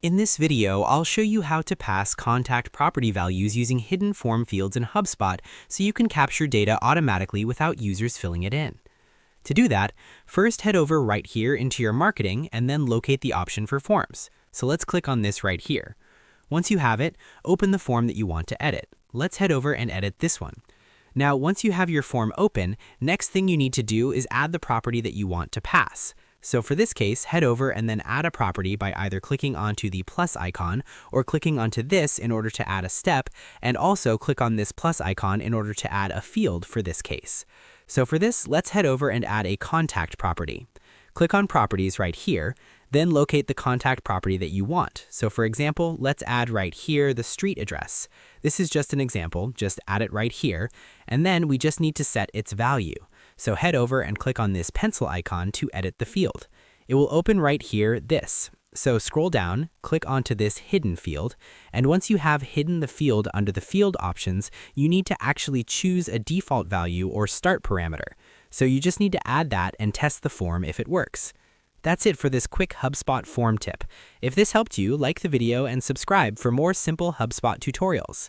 In this video, I'll show you how to pass contact property values using hidden form fields in Hubspot so you can capture data automatically without users filling it in. To do that, first head over right here into your marketing and then locate the option for forms. So let's click on this right here. Once you have it, open the form that you want to edit. Let's head over and edit this one. Now, once you have your form open, next thing you need to do is add the property that you want to pass. So for this case, head over and then add a property by either clicking onto the plus icon or clicking onto this in order to add a step, and also click on this plus icon in order to add a field for this case. So for this, let's head over and add a contact property. Click on Properties right here, then locate the contact property that you want. So for example, let's add right here the street address. This is just an example, just add it right here, and then we just need to set its value. So head over and click on this pencil icon to edit the field. It will open right here this. So scroll down, click onto this hidden field, and once you have hidden the field under the field options, you need to actually choose a default value or start parameter. So you just need to add that and test the form if it works. That's it for this quick HubSpot form tip. If this helped you, like the video and subscribe for more simple HubSpot tutorials.